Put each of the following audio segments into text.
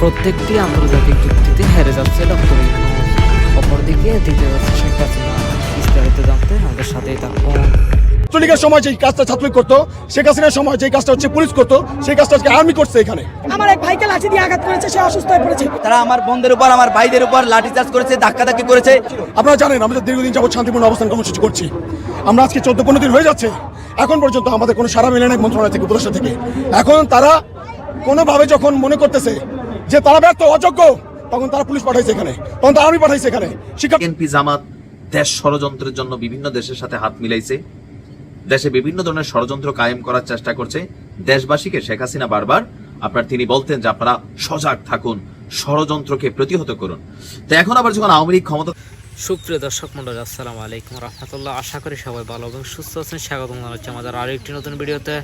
প্রত্যেকটি আন্তর্জাতিক যুক্তিতে হেরে যাচ্ছে ডক্টর ইউনূস। অপরদিকে দিতে যাচ্ছে শেখ হাসিনা। বিস্তারিত জানতে আমাদের সাথেই থাকুন। ছাত্রলীগের সময় যে কাজটা ছাত্রলীগ করতো, শেখ হাসিনার সময় যে কাজটা হচ্ছে পুলিশ করতো, সেই কাজটা আজকে আর্মি করছে। এখানে আমার এক ভাইকে লাঠি দিয়ে আঘাত করেছে, সে অসুস্থ হয়ে পড়েছে। তারা আমার বোনদের উপর, আমার ভাইদের উপর লাঠিচার্জ করেছে, ধাক্কাধাক্কি করেছে। আপনারা জানেন আমরা দীর্ঘদিন যাবত শান্তিপূর্ণ অবস্থান কর্মসূচি করছি। আমরা আজকে 14-15 দিন হয়ে যাচ্ছে, এখন পর্যন্ত আমাদের কোনো সাড়া মেলে নাই মন্ত্রণালয় থেকে, উপদেষ্টা থেকে। এখন তারা কোনোভাবে যখন মনে করতেছে যে তারা ব্যর্থ, অযোগ্য, তখন তারা পুলিশ পাঠাইছে এখানে, তখন তারা আর্মি পাঠাইছে এখানে। বিএনপি জামাত দেশ ষড়যন্ত্রের জন্য বিভিন্ন দেশের সাথে হাত মিলাইছে, দেশে বিভিন্ন ধরনের ষড়যন্ত্র কায়েম করার চেষ্টা করছে। দেশবাসীকে শেখ হাসিনা বারবার তিনি বলতেন যে আপনারা সজাগ থাকুন, ষড়যন্ত্রকে প্রতিহত করুন। তো এখন আবার যখন আওয়ামী লীগ ক্ষমতা। সুপ্রিয় দর্শক মন্ডলী, আসসালামু আলাইকুম রহমতুল্লাহ। আশা করি সবাই ভালো এবং সুস্থ আছেন। স্বাগত জানাচ্ছি আমাদের আরেকটি নতুন ভিডিওতে।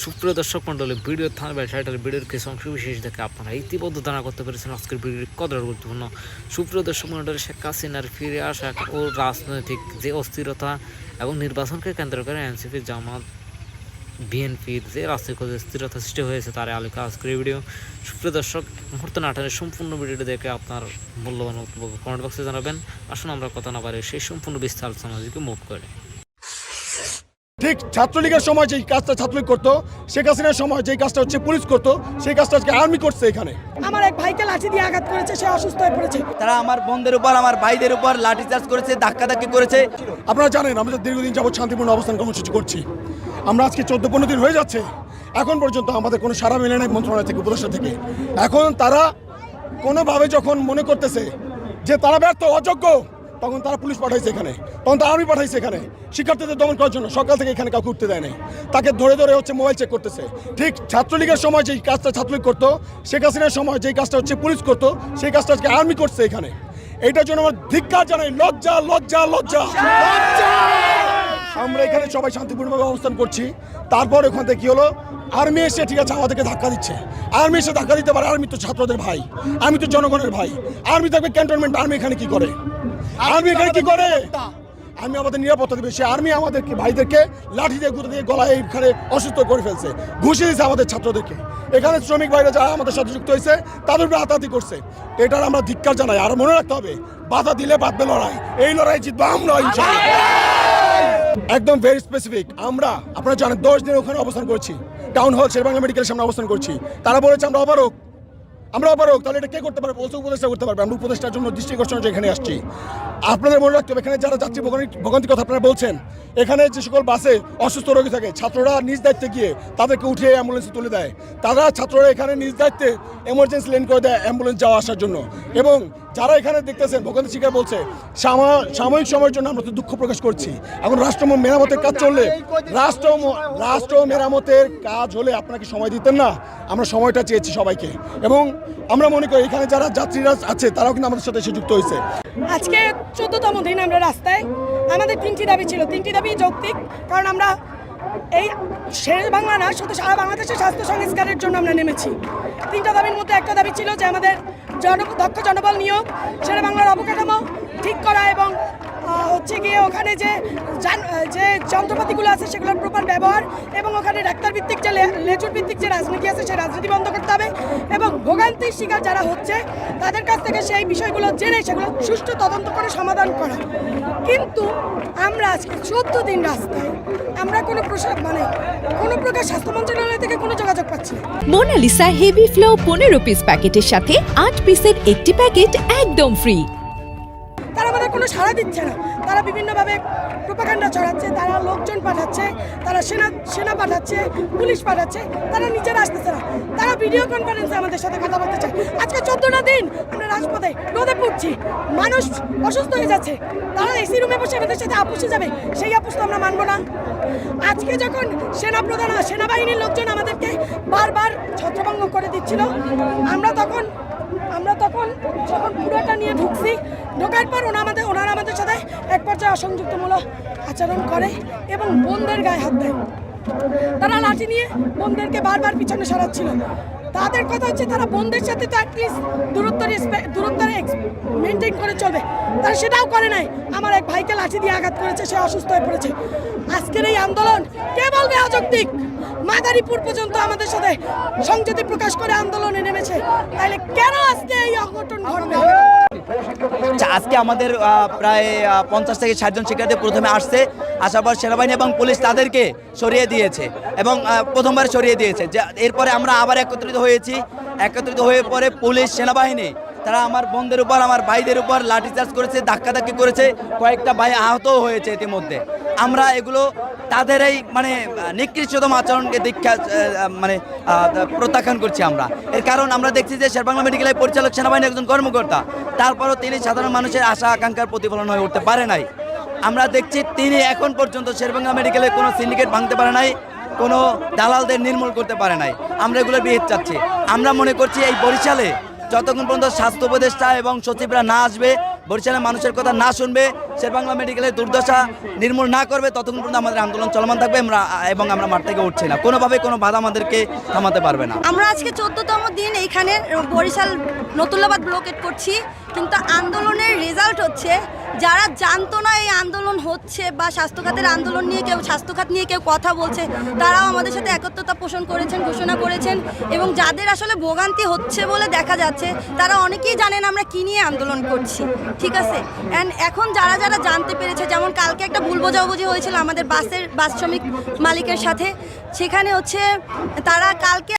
সুপ্রিয় দর্শক মন্ডলী, ভিডিও থামবেল টাইটেল ভিডিওর কিছু অংশ বিশেষ দেখে আপনারা ইতিমধ্যে জানা করতে পেরেছেন আজকের ভিডিওর কতটা গুরুত্বপূর্ণ। সুপ্রিয় দর্শক মন্ডলী, শেখ হাসিনার ফিরে আসা ও রাজনৈতিক যে অস্থিরতা এবং নির্বাচনকে কেন্দ্র করে এনসিপি, জামাত, বিএনপির যে রাজনৈতিক স্থিরতা সৃষ্টি হয়েছে তার আলোকে আজকের ভিডিও। সুপ্রিয় দর্শক, মুহূর্তে না টানে সম্পূর্ণ ভিডিওটি দেখে আপনার মূল্যবান বক্তব্য কমেন্ট বক্সে জানাবেন। আসুন আমরা কথা না পারি সেই সম্পূর্ণ বিস্তার আলোচনাকে মুভ করে। ঠিক ছাত্রলীগের সময় যে কাজটা ছাত্রলীগ করতো, শেখ হাসিনার সময় যে কাজটা হচ্ছে পুলিশ করতো, সেই কাজটা আজকে আর্মি করছে এখানে। আমার এক ভাইকে লাঠি দিয়ে আঘাত করেছে, সে অসুস্থ হয়ে পড়েছে। তারা আমার বোনদের উপর, আমার ভাইদের উপর লাঠিচার্জ করেছে, ধাক্কাধাক্কি করেছে। আপনারা জানেন আমরা দীর্ঘদিন যাবত শান্তিপূর্ণ অবস্থান কর্মসূচি করছি। আমরা আজকে 14-15 দিন হয়ে যাচ্ছে, এখন পর্যন্ত আমাদের কোনো সাড়া মেলে নাই মন্ত্রণালয় থেকে, উপদেষ্টা থেকে। এখন তারা কোনোভাবে যখন মনে করতেছে যে তারা ব্যর্থ, অযোগ্য, তখন তারা পুলিশ পাঠাইছে এখানে, তখন তারা আর্মি পাঠাইছে এখানে শিক্ষার্থীদের দমন করার জন্য। সকাল থেকে এখানে কাউকে উঠতে দেয় নাই, তাকে ধরে ধরে হচ্ছে মোবাইল চেক করতেছে। ঠিক ছাত্রলীগের সময় যে কাজটা ছাত্রলীগ করতো, শেখ হাসিনার সময় যে কাজটা হচ্ছে পুলিশ করতো, সেই কাজটা আজকে আর্মি করছে এখানে। এইটার জন্য আমার ধিক্কার জানাই, লজ্জা লজ্জা লজ্জা। আমরা এখানে সবাই শান্তিপূর্ণভাবে অবস্থান করছি, তারপর ওখান থেকে কি হলো, আর্মি এসে ঠিক আছে আমাদেরকে ধাক্কা দিচ্ছে। আর্মি এসে ধাক্কা দিতে পারে, আর্মি তো ছাত্রদের ভাই, আর্মি তো জনগণের ভাই। আর্মি থাকবে ক্যান্টনমেন্ট, আর্মি এখানে কি করে? আর্মি এখানে কি করে? আর্মি আমাদের নিরাপত্তা দিবে। সে আর্মি আমাদেরকে ভাইদেরকে লাঠি দিয়ে, গুঁতো দিয়ে গলায় এখানে অসুস্থ করে ফেলছে, ঘুষিয়ে দিয়েছে আমাদের ছাত্রদেরকে। এখানে শ্রমিক ভাইরা যারা আমাদের সাথে যুক্ত হয়েছে তাদের উপরে হাতাহাতি করছে। এটার আমরা ধিক্কার জানাই। আর মনে রাখতে হবে, বাধা দিলে বাঁধবে লড়াই, এই লড়াই জিতবো আমরা ইনশাআল্লাহ। একদম ভেরি স্পেসিফিক। আমরা, আপনারা জানেন, 10 দিন ওখানে অবস্থান করছি, টাউন হল শেরেবাংলা মেডিকেলের সামনে অবস্থান করছি। তারা বলেছে আমরা অপারক, আমরা অপারক। তাহলে এটা কে করতে পারবে? বলছে উপদেষ্টা করতে পারবে। আমরা উপদেষ্টার জন্য দৃষ্টি আকর্ষণের এখানে আসছি। আপনাদের মনে রাখতে হবে, এখানে যারা যাত্রী ভোগান্তির কথা আপনারা বলছেন, এখানে যে সকল বাসে অসুস্থ রোগী থাকে, ছাত্ররা নিজ দায়িত্বে গিয়ে তাদেরকে উঠিয়ে অ্যাম্বুলেন্সে তুলে দেয়। ছাত্ররা এখানে নিজ দায়িত্বে এমার্জেন্সি লেন করে দেয় অ্যাম্বুলেন্স যাওয়া আসার জন্য। এবং যারা এখানে দেখতেছেন ভোগান্তি শিকার বলছে, সাময়িক সময়ের জন্য আমরা তো দুঃখ প্রকাশ করছি। এখন রাষ্ট্র মেরামতের কাজ চললে, রাষ্ট্র মেরামতের কাজ হলে আপনাকে সময় দিতেন না? আমরা সময়টা চেয়েছি সবাইকে। এবং আমরা মনে করি এখানে যারা যাত্রীরা আছে তারাও কিন্তু আমাদের সাথে এসে যুক্ত হয়েছে। আজকে 14তম দিন আমরা রাস্তায়। আমাদের 3টি দাবি ছিল, 3টি দাবি যৌক্তিক। কারণ আমরা এই শের বাংলা না, শুধু সারা বাংলাদেশের স্বাস্থ্য সংস্কারের জন্য আমরা নেমেছি। 3টা দাবির মধ্যে একটা দাবি ছিল যে আমাদের দক্ষ জনবল নিয়োগ, শের বাংলার অবকাঠামো ঠিক করা এবং হচ্ছে গিয়ে ওখানে যে যন্ত্রপাতিগুলো আছে সেগুলোর প্রপার ব্যবহার, এবং ওখানে ডাক্তার ভিত্তিক যে লেজুর ভিত্তিক যে রাজনীতি আছে সেই রাজনীতি বন্ধ করতে হবে, এবং ভোগান্তির শিকার যারা হচ্ছে তাদের কাছ থেকে সেই বিষয়গুলো জেনে সেগুলো সুষ্ঠু তদন্ত করে সমাধান করা। কিন্তু আমরা আজকে 14 দিন রাস্তায়, আমরা কোনো প্রকার স্বাস্থ্য মন্ত্রণালয় থেকে কোনো যোগাযোগ পাচ্ছি না। মোনালিসা হেভি ফ্লো 15 পিস প্যাকেটের সাথে 8 পিসের একটি প্যাকেট একদম ফ্রি। তারা আমাদের কোনো সাড়া দিচ্ছে না। তারা বিভিন্নভাবে প্রোপাগান্ডা ছড়াচ্ছে, তারা লোকজন পাঠাচ্ছে, তারা সেনা পাঠাচ্ছে, পুলিশ পাঠাচ্ছে, তারা নিজেরা আসতেছে না। তারা ভিডিও কনফারেন্সে আমাদের সাথে কথা বলতে চায়। আজকে 14টা দিন আমরা রাজপথে রোদে পড়ছি, মানুষ অসুস্থ হয়ে যাচ্ছে, তারা এসি রুমে বসে আমাদের সাথে আপুসে যাবে, সেই আপুস তো আমরা মানবো না। আজকে যখন সেনাবাহিনীর লোকজন আমাদেরকে বারবার ছত্রভঙ্গ করে দিচ্ছিল, আমরা তখন যখন পুরোটা নিয়ে ঢুকছি, ঢোকার পর ওনারা আমাদের সাথে এক পর্যায়ে অসংযুক্তমূলক আচরণ করে এবং বোনদের গায়ে হাত দেয়। তারা লাঠি নিয়ে বোনদেরকে বারবার পিছনে সরাচ্ছিল। তাদের কথা হচ্ছে তারা বোনদের সাথে তো অ্যাটলিস্ট দূরত্ব মেনটেন করে চলবে, তারা সেটাও করে নাই। আমার এক ভাইকে লাঠি দিয়ে আঘাত করেছে, সে অসুস্থ হয়ে পড়েছে। আজকের এই আন্দোলন কে বলবে অযৌক্তিক? মাদারীপুর পর্যন্ত আমাদের সাথে সংযুক্তি প্রকাশ করে আন্দোলনে নেমেছে, তাহলে কেন আজকে এই অঘটন ঘটবে? আজকে আমাদের প্রায় 50 থেকে 60 জন শিক্ষার্থী প্রথমে আসছে, আসার পর সেনাবাহিনী এবং পুলিশ তাদেরকে সরিয়ে দিয়েছে এবং প্রথমবার সরিয়ে দিয়েছে। এরপরে আমরা আবার একত্রিত হয়ে পরে পুলিশ সেনাবাহিনী তারা আমার বোনদের উপর, আমার ভাইদের উপর লাঠিচার্জ করেছে, ধাক্কাধাক্কি করেছে, কয়েকটা ভাই আহতও হয়েছে ইতিমধ্যে। আমরা এগুলো তাদের এই মানে নিকৃষ্টতম আচরণকে প্রত্যাখ্যান করছি আমরা। এর কারণ আমরা দেখছি যে শেরেবাংলা মেডিকেলের পরিচালক সেনাবাহিনীর একজন কর্মকর্তা, তারপরও তিনি সাধারণ মানুষের আশা আকাঙ্ক্ষার প্রতিফলন হয়ে উঠতে পারে নাই। আমরা দেখছি তিনি এখন পর্যন্ত শেরেবাংলা মেডিকেলের কোনো সিন্ডিকেট ভাঙতে পারে নাই, কোনো দালালদের নির্মূল করতে পারে নাই। আমরা এগুলো বিহিত চাচ্ছি। আমরা মনে করছি এই বরিশালে যতক্ষণ পর্যন্ত স্বাস্থ্য উপদেষ্টা এবং সচিবরা না আসবে, বরিশালের মানুষের কথা না শুনবে, শেরেবাংলা মেডিকেলের দুর্দশা নির্মূল না করবে, ততক্ষণ পর্যন্ত আমাদের আন্দোলন চলমান থাকবে এবং আমরা মাঠ থেকে উঠছি না। কোনোভাবে কোনো বাধা আমাদেরকে থামাতে পারবে না। আমরা আজকে 14তম দিন এইখানে বরিশাল নতুল্লাবাদ ব্লকেট করছি, কিন্তু আন্দোলনের রেজাল্ট হচ্ছে যারা জানতো না এই আন্দোলন হচ্ছে বা স্বাস্থ্যখাতের আন্দোলন নিয়ে স্বাস্থ্যখাত নিয়ে কেউ কথা বলছে, তারাও আমাদের সাথে একত্রতা পোষণ করেছেন, ঘোষণা করেছেন। এবং যাদের আসলে ভোগান্তি হচ্ছে বলে দেখা যাচ্ছে, তারা অনেকেই জানেন আমরা কী নিয়ে আন্দোলন করছি, ঠিক আছে। অ্যান্ড এখন যারা জানতে পেরেছে, যেমন কালকে একটা ভুল বোঝাবুঝি হয়েছিল আমাদের বাস শ্রমিক মালিকের সাথে, সেখানে হচ্ছে তারা কালকে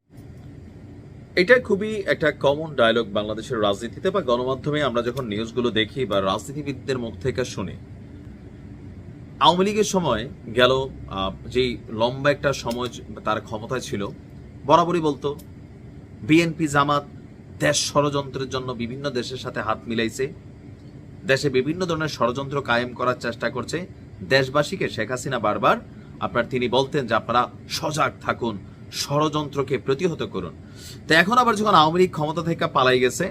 এটা খুবই একটা কমন ডায়লগ বাংলাদেশের রাজনীতিতে বা গণমাধ্যমে আমরা যখন নিউজগুলো দেখি বা রাজনীতিবিদদের মুখ থেকে শুনি। আওয়ামী লীগের সময় গেল যেই লম্বা একটা সময় তার ক্ষমতায় ছিল, বরাবরই বলতো বিএনপি জামাত দেশ ষড়যন্ত্রের জন্য বিভিন্ন দেশের সাথে হাত মিলাইছে, দেশে বিভিন্ন ধরনের ষড়যন্ত্র কায়েম করার চেষ্টা করছে দেশবাসীকে। শেখ হাসিনা বারবার তিনি বলতেন যে আপনারা সজাগ থাকুন, ষড়যন্ত্রকে প্রতিহত করুন। তো এখন আবার যখন আওয়ামী লীগ ক্ষমতা থেকে পালাই গেছে,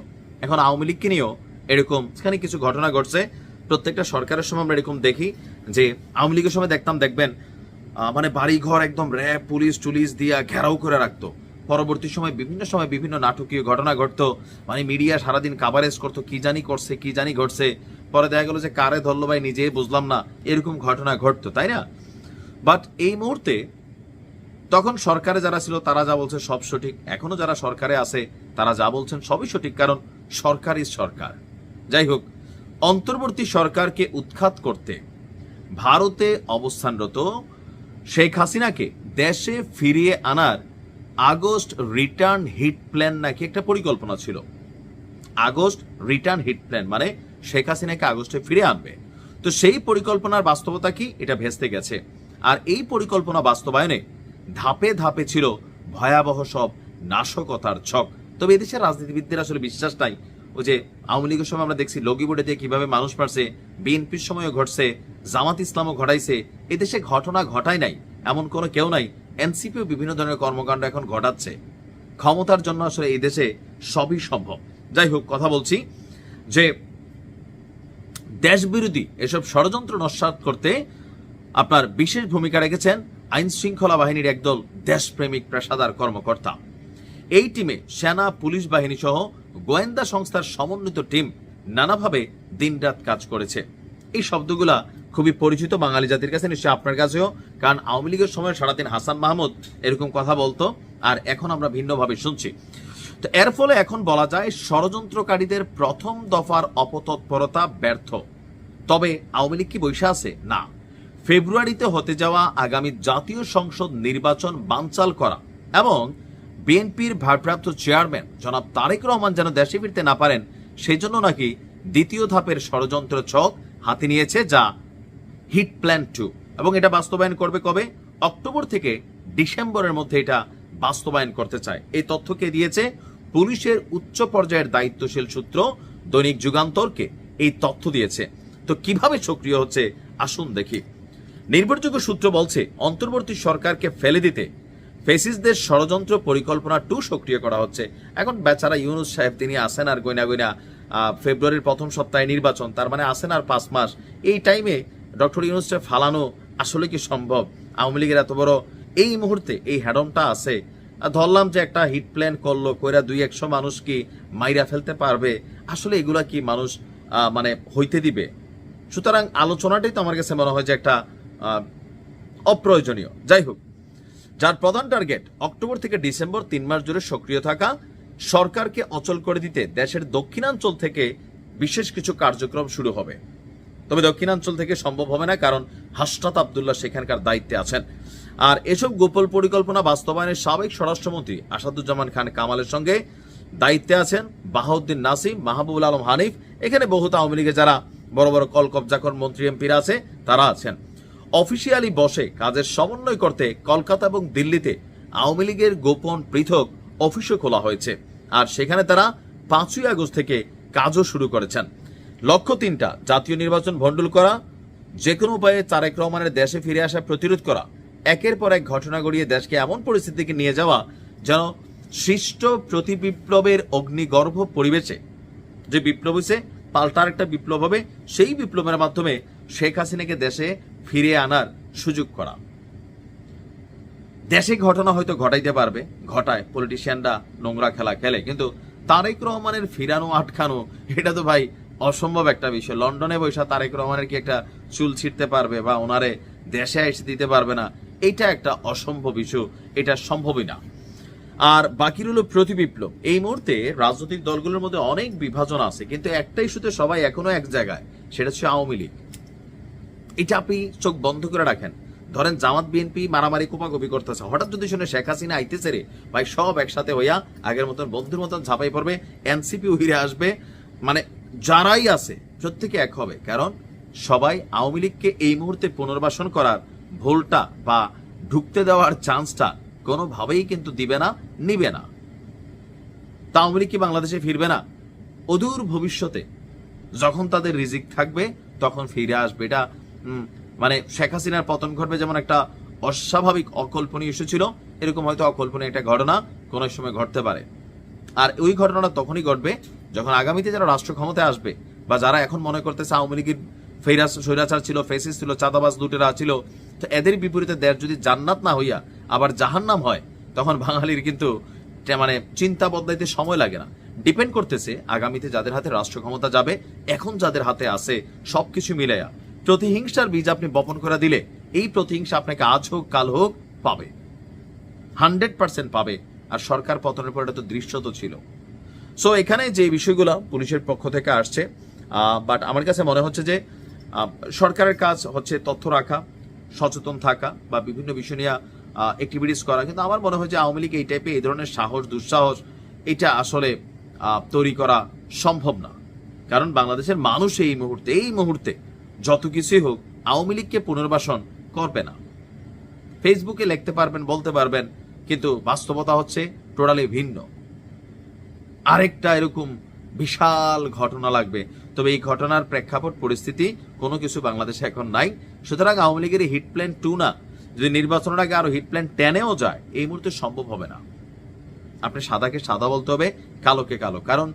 এখন আওয়ামী লীগকে নিয়েও এরকম কিছু ঘটনা ঘটছে। প্রত্যেকটা সরকারের সময় আমরা এরকম দেখি যে আওয়ামী লীগের সময় দেখবেন মানে বাড়ি ঘর একদম র্যাব পুলিশ টুলিশ দিয়া ঘেরাও করে রাখতো। পরবর্তী সময় বিভিন্ন নাটকীয় ঘটনা ঘটতো, মানে মিডিয়া সারাদিন কাভারেজ করতো, কি জানি ঘটছে। পরে দেখা গেল যে কারে ধরলো ভাই নিজে বুঝলাম না, এরকম ঘটনা ঘটতো, তাই না? বাট এই মুহূর্তে তখন সরকারে যারা ছিল তারা যা বলছে সব সঠিক, এখনো যারা সরকারে আছে তারা যা বলছেন সবই সঠিক, কারণ সরকারই সরকার। যাই হোক, অন্তর্বর্তী সরকারকে উৎখাত করতে ভারতে অবস্থানরত শেখ হাসিনাকে দেশে ফিরিয়ে আনার আগস্ট রিটার্ন হিট প্ল্যান নাকি একটা পরিকল্পনা ছিল। আগস্ট রিটার্ন হিট প্ল্যান মানে শেখ হাসিনাকে আগস্টে ফিরে আনবে। তো সেই পরিকল্পনার বাস্তবতা কি, এটা ভেস্তে গেছে। আর এই পরিকল্পনা বাস্তবায়নে ধাপে ধাপে ছিল ভয়াবহ সব নাশকতার ছক। তবে এদেশের রাজনীতিবিদদের আসলে বিশ্বাস নাই। ওই যে আওয়ামী লীগের সময় আমরা দেখছি লগি বোর্ডে দিয়ে কিভাবে মানুষ মারছে, বিএনপির সময়ও ঘটছে, জামাত ইসলামও ঘটাইছে। এদেশে ঘটনা ঘটায় নাই এমন কোনো কেউ নাই। এনসিপিও বিভিন্ন ধরনের কর্মকাণ্ড এখন ঘটাচ্ছে। ক্ষমতার জন্য আসলে এই দেশে সবই সম্ভব। যাই হোক, কথা বলছি যে দেশবিরোধী এসব ষড়যন্ত্র নস্যাৎ করতে আপনার বিশেষ ভূমিকা রেখেছেন আইন শৃঙ্খলা বাহিনীর একদল দেশপ্রেমিক পেশাদার কর্মকর্তা। এই টিমে সেনা, পুলিশ বাহিনী সহ গোয়েন্দা সংস্থার সমন্বিত টিম নানাভাবে দিনরাত কাজ করেছে। এই শব্দগুলা খুবই পরিচিত বাঙালি জাতির কাছে, নিশ্চয়ই আপনার কাছেও, কারণ আওয়ামী লীগের সময় সারাদিন হাসান মাহমুদ এরকম কথা বলতো, আর এখন আমরা ভিন্নভাবে শুনছি। তো এর ফলে এখন বলা যায় ষড়যন্ত্রকারীদের প্রথম দফার অপতৎপরতা ব্যর্থ। তবে আওয়ামী লীগ কি বৈশা আছে? না। ফেব্রুয়ারিতে হতে যাওয়া আগামী জাতীয় সংসদ নির্বাচন বানচাল করা এবং বিএনপির ভারপ্রাপ্ত চেয়ারম্যান জনাব তারেক রহমান যেন দেশে ফিরতে না পারেন, সেই জন্য নাকি দ্বিতীয় ধাপের ষড়যন্ত্র ছক হাতে নিয়েছে, যা হিট প্ল্যান 2, এবং এটা বাস্তবায়ন করবে কবে? অক্টোবর থেকে ডিসেম্বরের মধ্যে এটা বাস্তবায়ন করতে চায়। এই তথ্যকে দিয়েছে পুলিশের উচ্চ পর্যায়ের দায়িত্বশীল সূত্র দৈনিক যুগান্তরকে এই তথ্য দিয়েছে। তো কিভাবে সক্রিয় হচ্ছে আসুন দেখি। নির্ভরযোগ্য সূত্র বলছে অন্তর্বর্তী সরকারকে ফেলে দিতে ফেসিসদের ষড়যন্ত্র পরিকল্পনা 2 সক্রিয় করা হচ্ছে। এখন বেচারা ইউনূস সাহেব তিনি আসেন আর গয়না ফেব্রুয়ারির প্রথম সপ্তাহে নির্বাচন, তার মানে আসেন আর 5 মাস। এই টাইমে ডক্টর ইউনূসকে ফালানো আসলে কি সম্ভব? আওয়ামী লীগের এত বড় এই মুহূর্তে এই হ্যাডমটা আছে, ধরলাম যে একটা হিট প্ল্যান করলো, কইরা 200 মানুষ কি মাইরা ফেলতে পারবে? আসলে এগুলা কি মানুষ মানে হইতে দিবে? সুতরাং আলোচনাটাই তো আমার কাছে মনে হয় যে একটা অপ্রয়োজনীয়। যাই হোক, যার প্রধান টার্গেট অক্টোবর থেকে ডিসেম্বর 3 মাস জুড়ে সক্রিয় থাকা, সরকারকে অচল করে দিতে দেশের দক্ষিণাঞ্চল থেকে বিশেষ কিছু কার্যক্রম শুরু হবে। তবে দক্ষিণাঞ্চল থেকে সম্ভব হবে না, কারণ হাসনাত আব্দুল্লাহ সেখানকার দায়িত্বে আছেন। আর এসব গোপন পরিকল্পনা বাস্তবায়নের সাবেক স্বরাষ্ট্রমন্ত্রী আসাদুজ্জামান খান কামালের সঙ্গে দায়িত্বে আছেন বাহাউদ্দিন নাসিম, মাহবুবুল আলম হানিফ, এখানে বহুত আওয়ামী লীগের যারা বড় বড় কল কবজাকর মন্ত্রী এমপিরা আছে তারা আছেন। অফিসিয়ালি বসে কাজের সমন্বয় করতে কলকাতা এবং দিল্লিতে আওয়ামী লীগের গোপন পৃথক অফিসও খোলা হয়েছে, আর সেখানে তারা 5ই আগস্ট থেকে কাজও শুরু করেছেন। লক্ষ্য 3টা: জাতীয় নির্বাচন ভণ্ডুল করা, যে কোনো উপায়ে তারেক রহমানের দেশে ফিরে আসা প্রতিরোধ করা, একের পর এক ঘটনা গড়িয়ে দেশকে এমন পরিস্থিতিকে নিয়ে যাওয়া যেন সৃষ্ট প্রতি বিপ্লবের অগ্নিগর্ভ পরিবেশে যে বিপ্লব হয়েছে পাল্টার একটা বিপ্লব হবে, সেই বিপ্লবের মাধ্যমে শেখ হাসিনাকে দেশে ফিরিয়ে আনার সুযোগ করা। দেশে ঘটনা হয়তো ঘটাইতে পারবে, ঘটায়, পলিটিশিয়ানরা নোংরা খেলা খেলে, কিন্তু তারেক রহমানের ফিরানো আটকানো এটা তো ভাই অসম্ভব একটা বিষয়। লন্ডনে বৈশা তারেক রহমানের কি একটা চুল ছিঁড়তে পারবে বা ওনারে দেশে এসে দিতে পারবে না? এটা একটা অসম্ভব ইস্যু, এটা সম্ভবই না। আর বাকি রইল প্রতি বিপ্লব। এই মুহূর্তে রাজনৈতিক দলগুলোর মধ্যে অনেক বিভাজন আছে, কিন্তু একটা ইস্যুতে সবাই এখনো এক জায়গায়, সেটা হচ্ছে আওয়ামী লীগ। এটা আপনি চোখ বন্ধ করে রাখেন, ধরেন জামাত বিএনপি মারামারি কোপাকুপি করতেছে, হঠাৎ যদি শুনে শেখ হাসিনা আইতেছে রে ভাই, সব একসাথে হইয়া আগের মতন বন্ধুর মতন ঝাঁপাই পড়বে, এনসিপি উহিরে আসবে, মানে যারাই আছে প্রত্যেকে এক হবে। কারণ সবাই আওয়ামী লীগকে এই মুহূর্তে পুনর্বাসন করার ভুলটা বা ঢুকতে দেওয়ার চান্সটা কোনোভাবেই কিন্তু দিবে না, নিবে না। তা আওয়ামী লীগ কি বাংলাদেশে ফিরবে না? অদূর ভবিষ্যতে যখন তাদের রিজিক থাকবে তখন ফিরে আসবে। এটা মানে শেখ হাসিনার পতন ঘটবে যেমন একটা অস্বাভাবিক অকল্পনীয় ইস্যু ছিল, এরকম হয়তো অকল্পনীয় একটা ঘটনা কোনো সময় ঘটতে পারে। আর ওই ঘটনাটা তখনই ঘটবে যখন আগামীতে যারা রাষ্ট্র ক্ষমতায় আসবে বা যারা এখন মনে করতেছে আওয়ামী লীগের স্বৈরাচার ছিল, ফেসিস ছিল, চাঁদাবাজ লুটেরা ছিল, তো এদের বিপরীতে দেশ যদি জান্নাত না হইয়া আবার জাহান্নাম হয়, তখন বাঙালির কিন্তু মানে চিন্তা বদলাইতে সময় লাগে না। ডিপেন্ড করতেছে আগামীতে যাদের হাতে রাষ্ট্র ক্ষমতা যাবে, এখন যাদের হাতে আছে সবকিছু মিলাইয়া প্রতিহিংসার বীজ আপনি বপন করে দিলে এই প্রতিহিংসা আপনাকে আজ হোক কাল হোক পাবে, 100% পাবে। আর সরকার পতনের পর এটা তো দৃশ্য তো ছিল। সো এখানে যে বিষয়গুলো পুলিশের পক্ষ থেকে আসছে, বাট আমার কাছে মনে হচ্ছে যে সরকারের কাজ হচ্ছে তথ্য রাখা, সচেতন থাকা বা বিভিন্ন বিষয় নিয়ে অ্যাক্টিভিটিস করা, কিন্তু আমার মনে হয় যে আওয়ামী লীগ এই টাইপে এই ধরনের সাহস দুঃসাহস এটা আসলে তৈরি করা সম্ভব না। কারণ বাংলাদেশের মানুষ এই মুহূর্তে যত কিছুই হোক আওয়ামী লীগকে পুনর্বাসন করবে না। ফেসবুকে লিখতে পারবেন, বলতে পারবেন, কিন্তু বাস্তবতা হচ্ছে টোটালি ভিন্ন। আরেকটা এরকম বিশাল ঘটনা লাগবে, তবে এই ঘটনার প্রেক্ষাপট পরিস্থিতি কোনো কিছু বাংলাদেশে এখন নাই। সুতরাং আওয়ামী লীগের হিট প্ল্যান 2 না, যদি নির্বাচনের আগে আরো হিট প্ল্যান 10-এও যায়, এই মুহূর্তে সম্ভব হবে না। আপনি সাদাকে সাদা বলতে হবে, কালোকে কালো। কারণ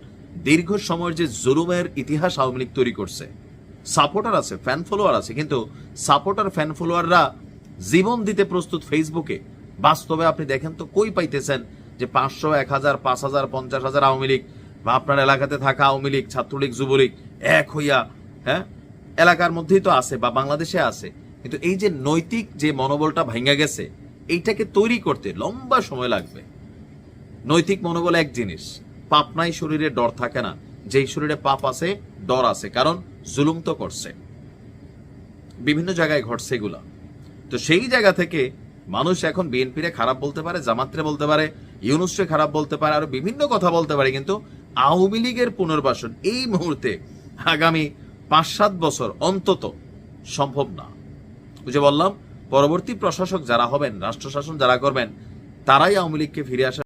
দীর্ঘ সময়ের যে জুলুমের ইতিহাস আওয়ামী লীগ তৈরি করছে, সাপোর্টার আছে, ফ্যান ফলোয়ার আছে, কিন্তু সাপোর্টার ফ্যান ফলোয়াররা জীবন দিতে প্রস্তুত ফেসবুকে। বাস্তবে আপনি দেখেন তো কই পাইতেছেন যে 500, 1000, 5000, 50,000 আওয়ামী লীগ বা আপনার এলাকাতে থাকা আওয়ামী লীগ, ছাত্রলীগ, যুবলীগ এক হইয়া এলাকার মধ্যেই তো আছে বা বাংলাদেশে আছে, কিন্তু এই যে নৈতিক যে মনোবলটা ভেঙে গেছে, এইটাকে তৈরি করতে লম্বা সময় লাগবে। নৈতিক মনোবল এক জিনিস, পাপ নাই শরীরে ডর থাকে না, যেই শরীরে পাপ আছে ডর আছে, কারণ জুলুম তো করছে, বিভিন্ন জায়গায় ঘটছে এগুলা। তো সেই জায়গা থেকে মানুষ এখন বিএনপিরে খারাপ বলতে পারে, জামাতরে বলতে পারে, ইউনুসরে খারাপ বলতে পারে, আরো বিভিন্ন কথা বলতে পারে, কিন্তু আওয়ামী লীগের পুনর্বাসন এই মুহূর্তে আগামী 5-7 বছর অন্তত সম্ভব না। বুঝে বললাম, পরবর্তী প্রশাসক যারা হবেন, রাষ্ট্র শাসন যারা করবেন, তারাই আওয়ামী লীগকে ফিরে আসা